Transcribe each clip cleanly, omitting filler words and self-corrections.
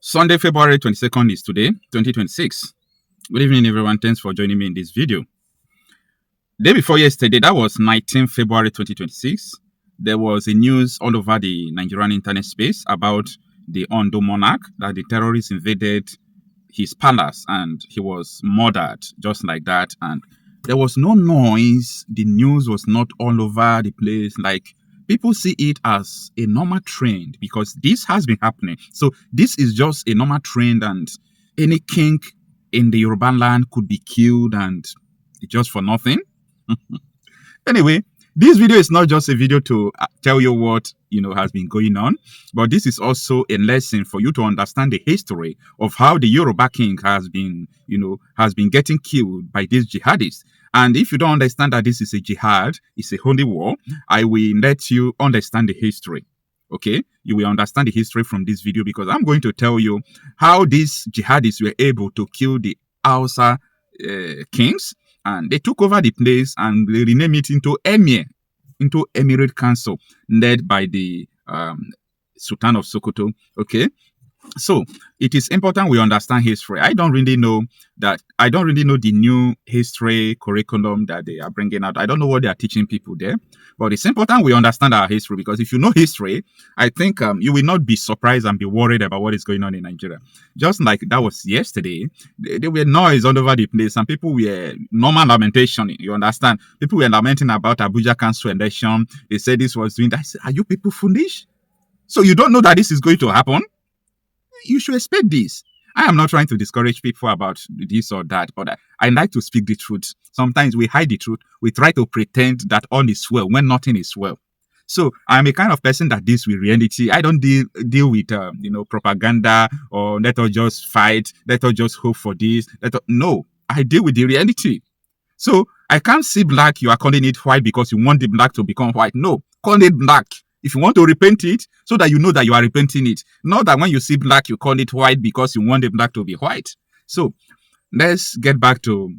Sunday, February 22nd is today, 2026. Good evening, everyone. Thanks for joining me in this video. Day before yesterday, that was 19 February 2026. There was a news all over the Nigerian internet space about the Ondo monarch, that the terrorists invaded his palace and he was murdered just like that. And there was no noise. The news was not all over the place. Like, people see it as a normal trend because this has been happening. So this is just a normal trend, and any king in the Yoruba land could be killed, and just for nothing. Anyway, this video is not just a video to tell you what has been going on, but this is also a lesson for you to understand the history of how the Yoruba king has been getting killed by these jihadists. And if you don't understand that this is a jihad, it's a holy war, I will let you understand the history. Okay, you will understand the history from this video because I'm going to tell you how these jihadists were able to kill the Hausa kings, and they took over the place and they renamed it into Emirate Council, led by the Sultan of Sokoto. Okay, so it is important we understand history. I don't really know the new history curriculum that they are bringing out. I don't know what they are teaching people there, but it's important we understand our history, because if you know history, I think you will not be surprised and be worried about what is going on in Nigeria. Just like that was yesterday, there were noise all over the place and people were normal lamentation. You understand? People were lamenting about Abuja Council election. They said this was doing that. I said, are you people foolish? So you don't know that this is going to happen? You should expect this. I am not trying to discourage people about this or that, but I like to speak the truth. Sometimes we hide the truth. We try to pretend that all is well when nothing is well. So I'm a kind of person that deals with reality. I don't deal with propaganda or let us just fight, let us just hope for this. No, I deal with the reality. So I can't see black, you are calling it white because you want the black to become white. No, call it black. If you want to repent it, so that you know that you are repenting it. Not that when you see black, you call it white because you want the black to be white. So let's get back to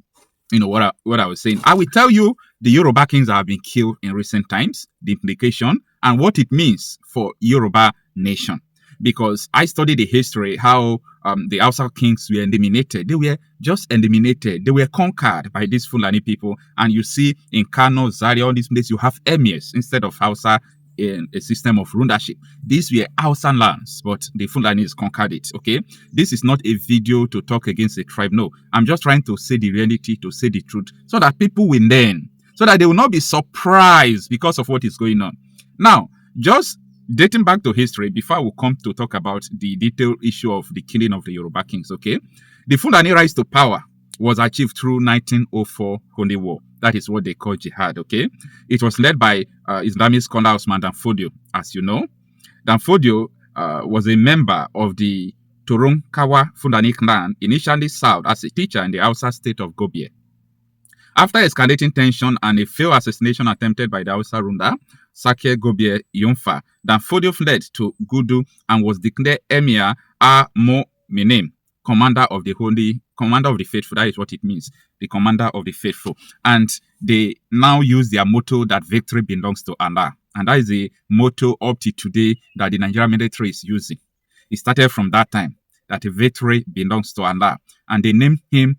what I was saying. I will tell you the Yoruba kings that have been killed in recent times, the implication, and what it means for Yoruba nation. Because I studied the history, how the Hausa kings were eliminated. They were just eliminated. They were conquered by these Fulani people. And you see in Kano, Zaria, all these places, you have emirs instead of Hausa in a system of rulership. These were Hausa lands, but the Fulanis conquered it. Okay, this is not a video to talk against a tribe. No, I'm just trying to say the reality, to say the truth, so that people will learn, so that they will not be surprised because of what is going on. Now, just dating back to history, before we come to talk about the detailed issue of the killing of the Yoruba kings. Okay, the Fulani rise to power was achieved through 1904 Holy War. That is what they call jihad, okay? It was led by Islamic scholar Osman Danfodio, as you know. Danfodio was a member of the Toronkawa Fulani clan, initially served as a teacher in the Hausa state of Gobie. After escalating tension and a failed assassination attempted by the Hausa ruler, Sake Gobie Yonfa, Danfodio fled to Gudu and was declared Emir Menem, commander of the faithful. That is what it means, the commander of the faithful. And they now use their motto that victory belongs to Allah. And that is the motto up to today that the Nigerian military is using. It started from that time, that victory belongs to Allah. And they named him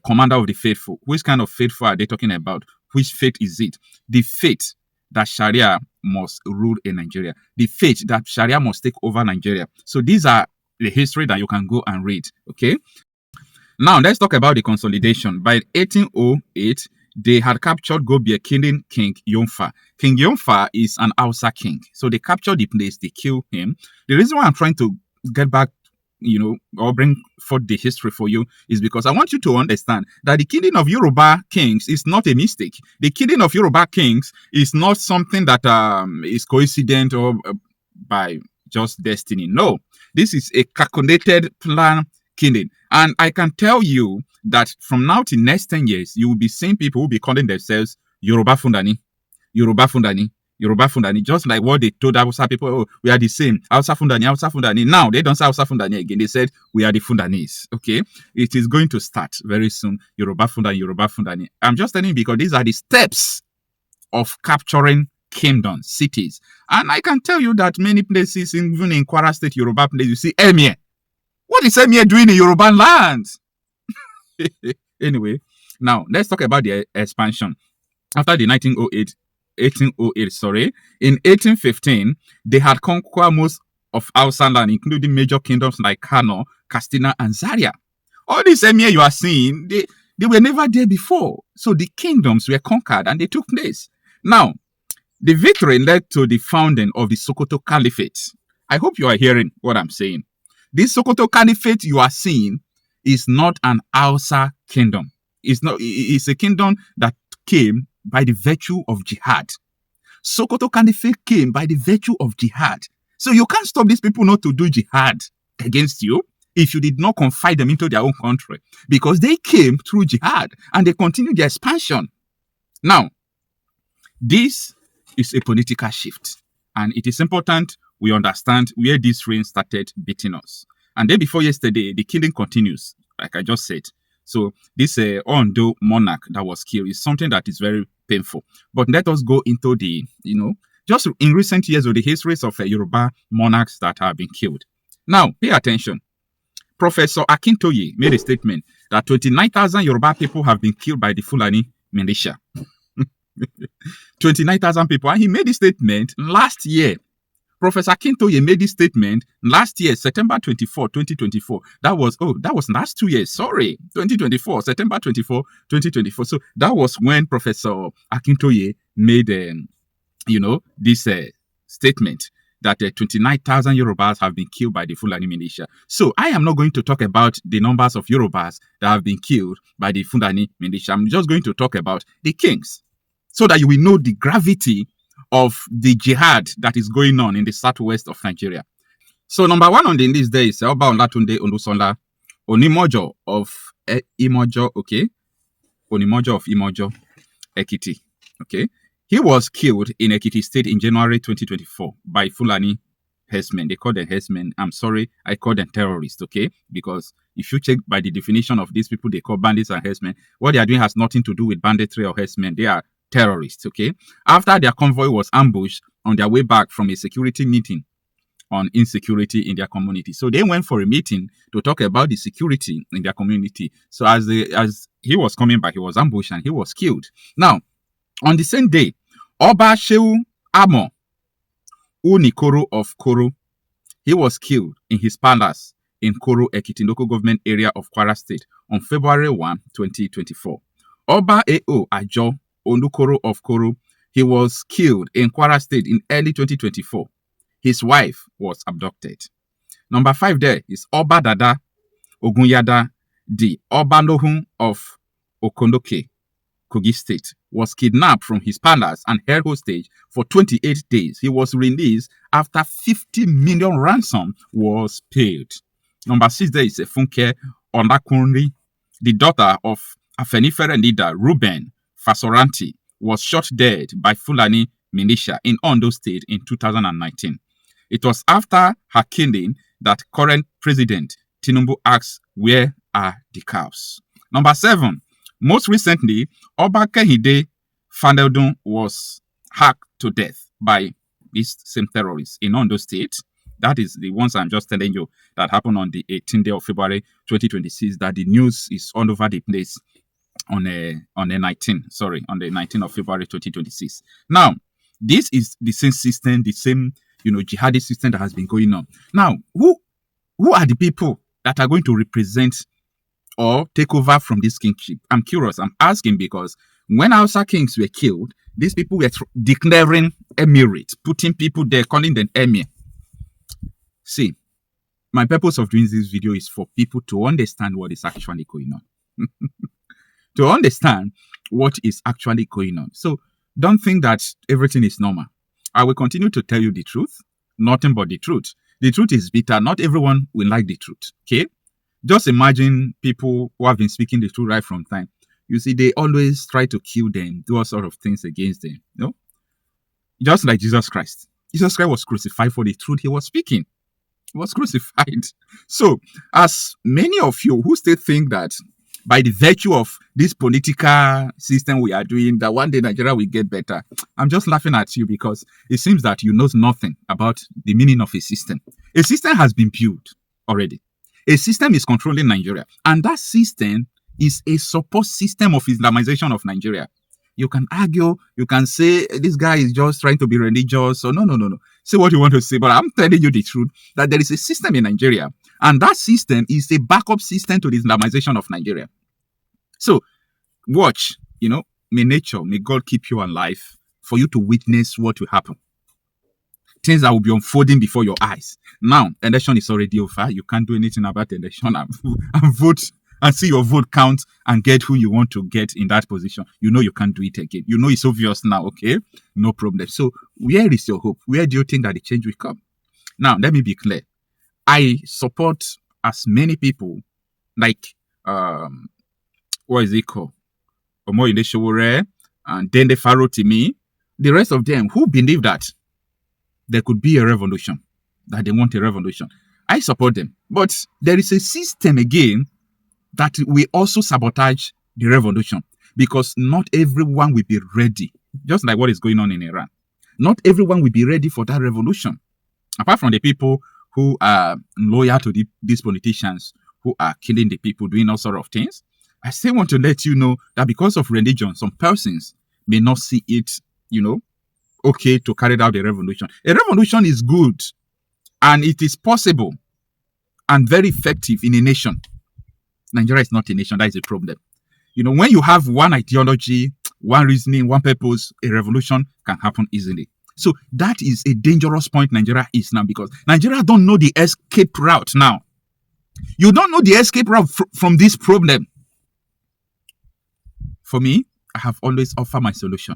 commander of the faithful. Which kind of faithful are they talking about? Which faith is it? The faith that Sharia must rule in Nigeria. The faith that Sharia must take over Nigeria. So these are the history that you can go and read. Okay. Now let's talk about the consolidation. By 1808, they had captured Gobie, killing King Yonfa. King Yonfa is an Hausa king, so they captured the place, they killed him. The reason why I'm trying to get back, or bring forth the history for you is because I want you to understand that the killing of Yoruba kings is not a mistake. The killing of Yoruba kings is not something that is coincident or by just destiny. No, this is a calculated plan killing. And I can tell you that from now to next 10 years, you will be seeing people who will be calling themselves Yoruba Fundani, Yoruba Fundani, Yoruba Fundani, just like what they told Hausa people, oh, we are the same, Hausa Fundani, Hausa Fundani. Now, they don't say Hausa Fundani again. They said, we are the Fundanis, okay? It is going to start very soon, Yoruba Fundani, Yoruba Fundani. I'm just telling you because these are the steps of capturing kingdoms, cities. And I can tell you that many places, even in Kwara State, Yoruba place, you see Emir. What is Emir doing in Yoruba land? Anyway, now let's talk about the expansion. After the 1808, sorry, in 1815, they had conquered most of Hausa land, including major kingdoms like Kano, Castina, and Zaria. All these emir you are seeing, they were never there before. So the kingdoms were conquered and they took place. Now, the victory led to the founding of the Sokoto Caliphate. I hope you are hearing what I'm saying. This Sokoto Caliphate you are seeing is not an Hausa kingdom. It's a kingdom that came by the virtue of jihad. Sokoto Caliphate came by the virtue of jihad. So you can't stop these people not to do jihad against you if you did not confide them into their own country, because they came through jihad and they continued their expansion. Now, this is a political shift, and it is important we understand where this reign started beating us. And then before yesterday, the killing continues, like I just said. So this Ondo monarch that was killed is something that is very painful. But let us go into the, just in recent years, with the histories of Yoruba monarchs that have been killed. Now, pay attention. Professor Akintoye made a statement that 29,000 Yoruba people have been killed by the Fulani militia. 29,000 people. And he made this statement last year. Professor Akintoye made this statement last year, September 24, 2024. That was last 2 years. Sorry, 2024, September 24, 2024. So that was when Professor Akintoye made, this statement that 29,000 Yorubas have been killed by the Fulani militia. So I am not going to talk about the numbers of Yorubas that have been killed by the Fulani militia. I'm just going to talk about the kings, so that you will know the gravity of the jihad that is going on in the southwest of Nigeria. So number one on the list there is Oba Olatunde Olusola Onimojo of Imojo, okay? Onimojo of Imojo, Ekiti, okay? He was killed in Ekiti State in January 2024 by Fulani herdsmen. They call them herdsmen. I'm sorry, I call them terrorists, okay? Because if you check by the definition of these people, they call bandits and herdsmen. What they are doing has nothing to do with banditry or herdsmen. They are terrorists, okay? After their convoy was ambushed on their way back from a security meeting on insecurity in their community. So they went for a meeting to talk about the security in their community. So as he was coming back, he was ambushed and he was killed. Now, on the same day, Oba Shehu Amo Unikoro of Koro, he was killed in his palace in Koro, Ekiti local government area of Kwara State on February 1, 2024. Oba Eo Ajo Onukoro of Koro, he was killed in Kwara State in early 2024. His wife was abducted. Number 5 there is Oba Dada Ogunyada the Oba Nohun of Okondoke, Kogi State, was kidnapped from his palace and held hostage for 28 days. He was released after 50 million ransom was paid. Number 6 there is Funke Onakunri, the daughter of Afenifere leader Ruben Fasoranti, was shot dead by Fulani militia in Ondo State in 2019. It was after her killing that current President Tinubu asked, "Where are the cows?" Number 7. Most recently, Oba Kehinde Faneldun was hacked to death by these same terrorists in Ondo State. That is the ones I'm just telling you that happened on the 18th day of February 2026, that the news is all over the place on the 19th of February 2026. Now, this is the same system, the same, jihadist system that has been going on. Now, who are the people that are going to represent or take over from this kingship? I'm curious. I'm asking because when Hausa kings were killed, these people were declaring emirate, putting people there, calling them emir. See, my purpose of doing this video is for people to understand what is actually going on. To understand what is actually going on. So don't think that everything is normal. I will continue to tell you the truth, nothing but the truth. The truth is bitter. Not everyone will like the truth, okay? Just imagine people who have been speaking the truth right from time. You see, they always try to kill them, do all sort of things against them, Just like Jesus Christ. Jesus Christ was crucified for the truth he was speaking. He was crucified. So, as many of you who still think that by the virtue of this political system we are doing, that one day Nigeria will get better, I'm just laughing at you because it seems that you know nothing about the meaning of a system. A system has been built already. A system is controlling Nigeria, and that system is a support system of Islamization of Nigeria. You can argue, you can say this guy is just trying to be religious. So no. Say what you want to say, but I'm telling you the truth that there is a system in Nigeria, and that system is a backup system to the Islamization of Nigeria. So watch, may God keep you alive for you to witness what will happen. Things that will be unfolding before your eyes. Now, election is already over. You can't do anything about the election and vote and see your vote count and get who you want to get in that position. You can't do it again. It's obvious now, okay? No problem. So where is your hope? Where do you think that the change will come? Now, let me be clear. I support as many people like, what is it called? Omoyinde Sowore and Dende Farotimi, the rest of them who believe that there could be a revolution, that they want a revolution. I support them. But there is a system again that will also sabotage the revolution because not everyone will be ready, just like what is going on in Iran. Not everyone will be ready for that revolution. Apart from the people who are loyal to these politicians who are killing the people, doing all sorts of things, I still want to let you know that because of religion, some persons may not see it, okay to carry out a revolution. A revolution is good and it is possible and very effective in a nation. Nigeria is not a nation. That is a problem. When you have one ideology, one reasoning, one purpose, a revolution can happen easily. So that is a dangerous point Nigeria is now because Nigeria don't know the escape route now. You don't know the escape route from this problem. For me, I have always offered my solution.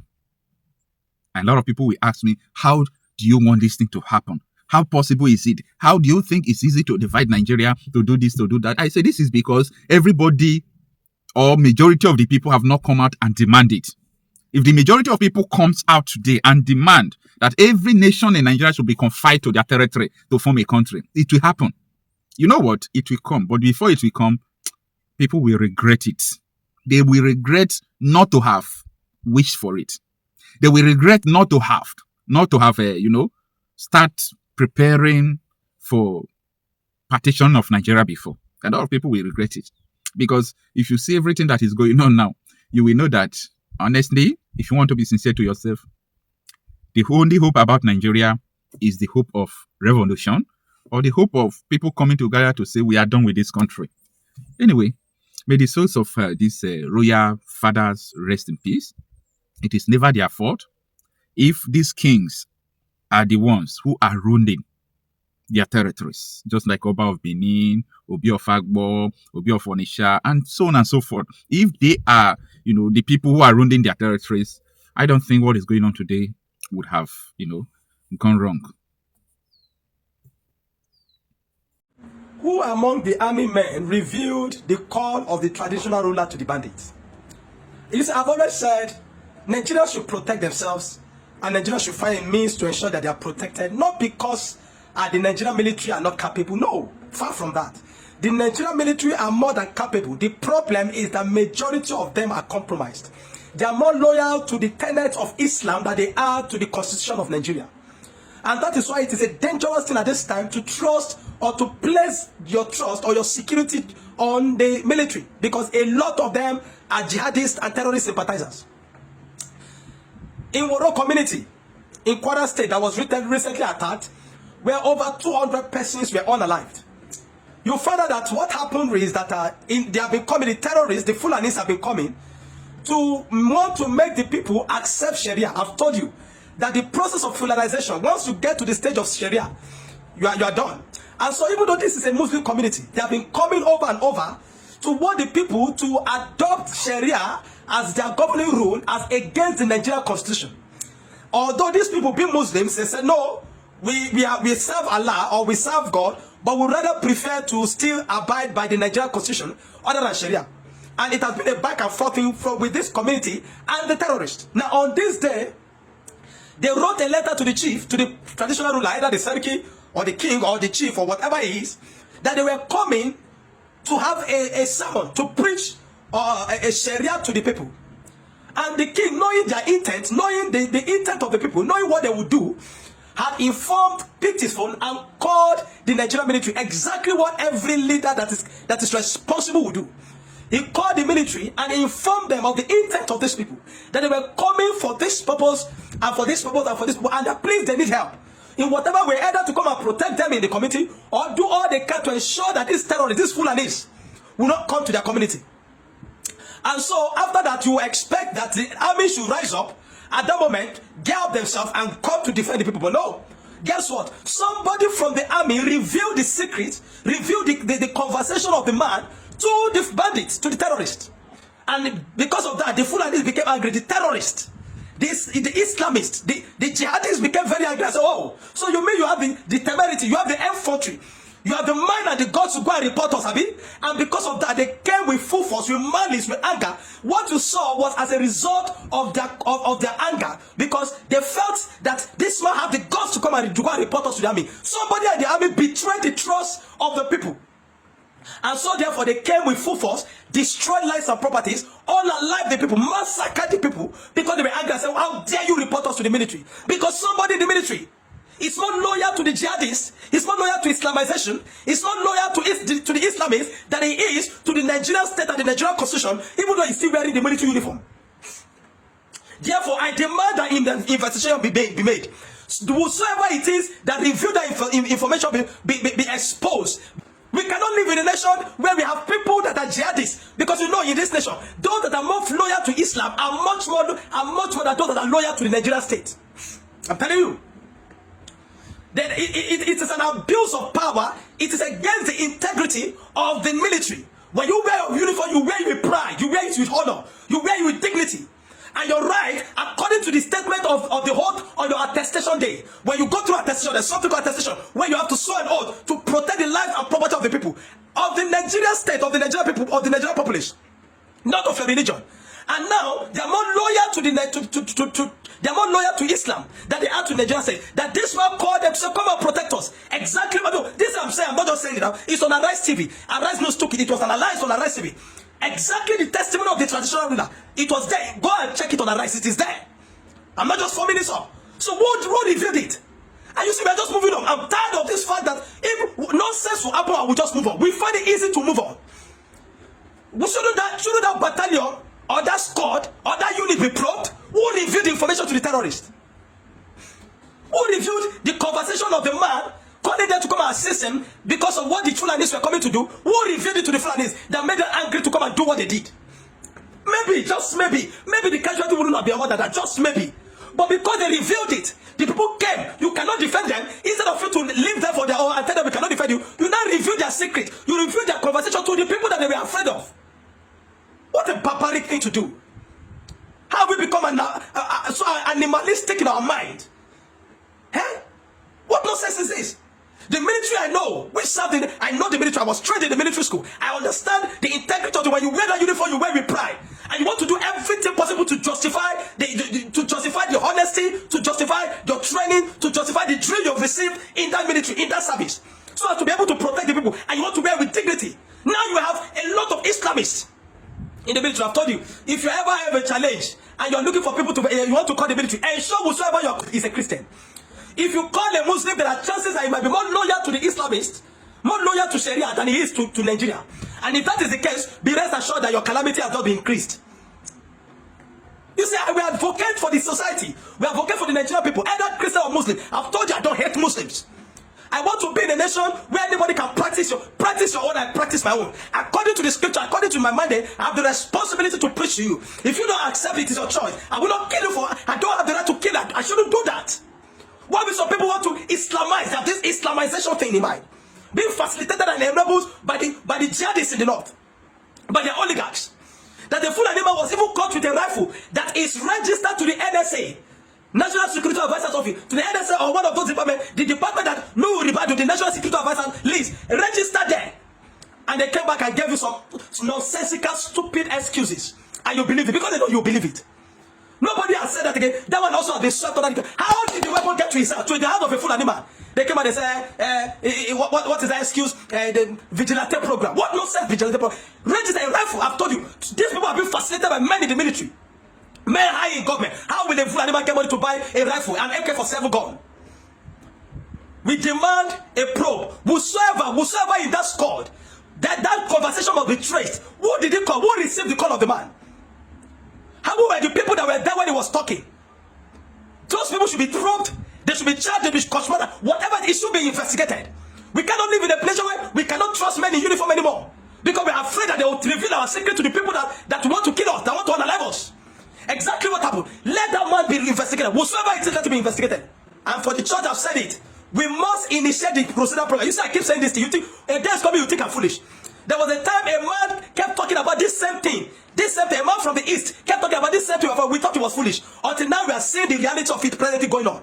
And a lot of people will ask me, how do you want this thing to happen? How possible is it? How do you think it's easy to divide Nigeria, to do this, to do that? I say this is because everybody or majority of the people have not come out and demand it. If the majority of people comes out today and demand that every nation in Nigeria should be confined to their territory to form a country, it will happen. You know what? It will come. But before it will come, people will regret it. They will regret not to have wished for it. They will regret not to have start preparing for partition of Nigeria before. And a lot of people will regret it. Because if you see everything that is going on now, you will know that, honestly, if you want to be sincere to yourself, the only hope about Nigeria is the hope of revolution or the hope of people coming together to say we are done with this country. Anyway, may the souls of these royal fathers rest in peace. It is never their fault if these kings are the ones who are ruling their territories, just like Oba of Benin, Obi of Agbo, Obi of Onisha, and so on and so forth. If they are, the people who are ruling their territories, I don't think what is going on today would have, gone wrong. Who among the army men revealed the call of the traditional ruler to the bandits? I've always said Nigerians should protect themselves and Nigerians should find a means to ensure that they are protected, not because the Nigerian military are not capable. No, far from that. The Nigerian military are more than capable. The problem is that majority of them are compromised. They are more loyal to the tenets of Islam than they are to the constitution of Nigeria. And that is why it is a dangerous thing at this time to trust or to place your trust or your security on the military, because a lot of them are jihadists and terrorist sympathizers. In Woro community, in Kwara State, that was recently attacked, where over 200 persons were unalived. You find out that what happened is that they have been coming, the terrorists, the Fulanis have been coming to want to make the people accept Sharia. I've told you that the process of Fulanization, once you get to the stage of Sharia, you are done. And so even though this is a Muslim community, they have been coming over and over to want the people to adopt Sharia as their governing rule as against the Nigerian constitution. Although these people being Muslims, they said, no, we serve Allah or we serve God, but we rather prefer to still abide by the Nigerian constitution other than Sharia. And it has been a back and forth with this community and the terrorists. Now on this day, they wrote a letter to the chief, to the traditional ruler, either the Seriki or the king or the chief or whatever it is, that they were coming to have a sermon, to preach a Sharia to the people. And the king, knowing their intent, knowing the intent of the people, knowing what they would do, had informed, picked his phone and called the Nigerian military, exactly what every leader that is responsible would do. He called the military and informed them of the intent of these people, that they were coming for this purpose and for this purpose and for this purpose, and that please they need help in whatever way, either to come and protect them in the community or do all they can to ensure that these terrorists, these Fulanis, will not come to their community. And so after that, you expect that the army should rise up at that moment, get up themselves and come to defend the people. But no, guess what? Somebody from the army revealed the secret, revealed the conversation of the man to the bandits, to the terrorists. And because of that, the Fulanis became angry. The terrorists, the Islamists, the Jihadists became very angry. I said, oh, so you mean you have the temerity, you have the infantry, you have the mind and the guts to go and report us, Abi? And because of that, they came with full force, with malice, with anger. What you saw was as a result of their anger, because they felt that this man had the guts to come and report us to the army. Somebody at the army betrayed the trust of the people. And so therefore they came with full force, destroyed lives and properties, unalived the people, massacred the people, because they were angry and said, how dare you report us to the military? Because somebody in the military is not loyal to the jihadists, he's not loyal to Islamization, he's not loyal to the Islamists than he is to the Nigerian state and the Nigerian constitution, even though he's still wearing the military uniform. Therefore, I demand that the investigation be made. Whosoever it is that revealed that information be exposed. We cannot live in a nation where we have people that are jihadists, because you know in this nation, those that are more loyal to Islam are much more than those that are loyal to the Nigerian state. I'm telling you. That it is an abuse of power. It is against the integrity of the military. When you wear your uniform, you wear it with pride, you wear it with honor, you wear it with dignity. And you're right, according to the statement of the oath on your attestation day. When you go through attestation, there's something called attestation, where you have to swear an oath to protect the life and property of the people, of the Nigerian state, of the Nigerian people, of the Nigerian population, not of your religion. And now they are more loyal to they are more loyal to Islam than they are to Nigerian state. That this man called them to say, come and protect us. Exactly what this I'm saying. I'm not just saying it now. It's on Arise TV. Arise News took it. It was analyzed on Arise TV. Exactly the testimony of the traditional ruler. It was there. Go and check it on Arise. It is there. I'm not just forming this up. So what revealed it? And you see, we're just moving on. I'm tired of this fact that if nonsense will happen, I will just move on. We find it easy to move on. Shouldn't that battalion or that squad or that unit be probed? Who revealed the information to the terrorists? Who revealed the conversation of the man calling them to come and assist him because of what the Fulanis were coming to do? Who revealed it to the Fulanis that made them angry to come and do what they did? Maybe, just maybe the casualty would not be more than that, just maybe. But because they revealed it, the people came. You cannot defend them. Instead of you to leave them for their own and tell them we cannot defend you, you now reveal their secret. You reveal their conversation to the people that they were afraid of. What a barbaric thing to do. How we become so animalistic in our mind? Eh? What nonsense is this? The military I know, I know the military. I was trained in the military school. I understand the integrity of the when you wear that uniform, you wear with pride, and you want to do everything possible to justify the honesty, to justify your training, to justify the drill you've received in that military, in that service, so as to be able to protect the people. And you want to wear with dignity. Now you have a lot of Islamists in the military. I've told you, if you ever have a challenge and you're looking for people to, you want to call the military, ensure whosoever is a Christian. If you call a Muslim, there are chances that he might be more loyal to the Islamists, more loyal to Sharia than he is to Nigeria. And if that is the case, be rest assured that your calamity has not been increased. You see, we advocate for the society. We advocate for the Nigerian people, either Christian or Muslim. I've told you I don't hate Muslims. I want to be in a nation where anybody can practice your own, I practice my own. According to the scripture, according to my mandate, I have the responsibility to preach to you. If you don't accept it, it's your choice. I will not kill you I don't have the right to kill that. I shouldn't do that. Why will some people want to Islamize? They have this Islamization thing in mind, being facilitated and enabled by the jihadists in the north, by the oligarchs. That the Fulani man was even caught with a rifle that is registered to the NSA, National Security Advisor's Office, to the NSA or one of those departments, the department that no Ribadu, the National Security Advisor leads, registered there. And they came back and gave you some nonsensical, stupid excuses. And you believe it because they know you believe it. Nobody has said that again. That one also has been swept on that. How did the weapon get to his hand? To the hand of a Fulani man? They came and they said, what is that excuse? The vigilante program. What nonsense vigilante program? Register a rifle. I've told you, these people have been facilitated by men in the military, men high in government. How will a Fulani man get money to buy a rifle, an AK-47 gun? We demand a probe. Whosoever in that squad, that conversation must be traced. Who did he call? Who received the call of the man? How were the people that were there when he was talking? Those people should be probed. They should be charged. They should be cautioned. Whatever, it should be investigated. We cannot live in a place where we cannot trust men in uniform anymore, because we are afraid that they will reveal our secret to the people that want to kill us, that want to unalive us. Exactly what happened. Let that man be investigated. Whosoever it is, let him be investigated. And for the church, I've said it. We must initiate the procedural program. You see, I keep saying this to you. Think a day is coming, you think I'm foolish. There was a time a man kept talking about this same thing. This same thing. A man from the east kept talking about this same thing. We thought it was foolish. Until now, we are seeing the reality of it presently going on.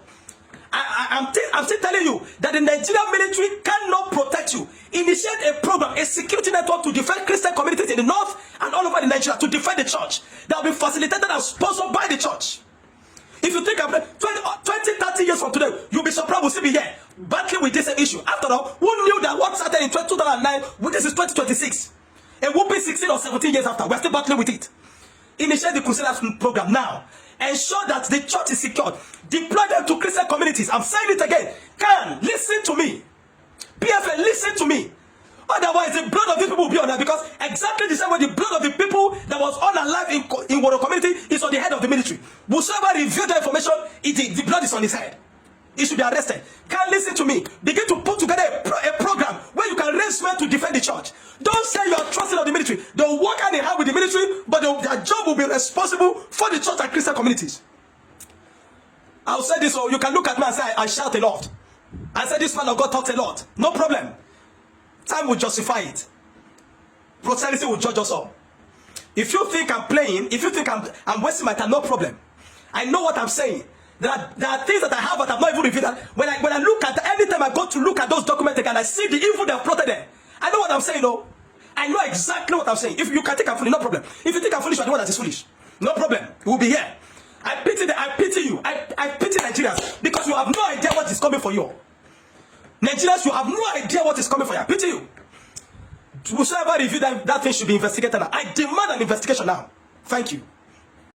I'm still telling you that the Nigerian military cannot protect you. Initiate a program, a security network to defend Christian communities in the north and all over the Nigeria, to defend the church. That will be facilitated and sponsored by the church. If you think of 20-30 years from today, you'll be surprised we'll still be here battling with this issue. After all, who knew that what started in 2009, this is 2026? And we'll be 16 or 17 years after, we're still battling with it. Initiate the Crusaders program now. Ensure that the church is secured. Deploy them to Christian communities. I'm saying it again. Listen to me. PFA, listen to me. Otherwise, the blood of these people will be on that, because exactly the same way the blood of the people that was unalive in Woro community is on the head of the military. Whosoever revealed the information, the blood is on his head. He should be arrested. Listen to me. Begin to put together a program where you can raise men to defend the church. Don't say you are trusting of the military. They'll work hand in hand with the military, but their job will be responsible for the church and Christian communities. I'll say this, so you can look at me and say I shout a lot. I say this man of God talks a lot. No problem. Time will justify it. Prosperity will judge us all. If you think I'm playing, if you think I'm wasting my time, no problem. I know what I'm saying. There are things that I have that I'm not even revealed. When I look at, anytime I go to look at those documents again, I see the evil they have plotted there. I know what I'm saying, though. I know exactly what I'm saying. If you can think I'm foolish, no problem. If you think I'm foolish, you're the one that is foolish. No problem. We'll be here. I pity you. I pity Nigerians, because you have no idea what is coming for you. Nigerians, you have no idea what is coming for you. I pity you. Whosoever reviewed that thing should be investigated now. I demand an investigation now. Thank you.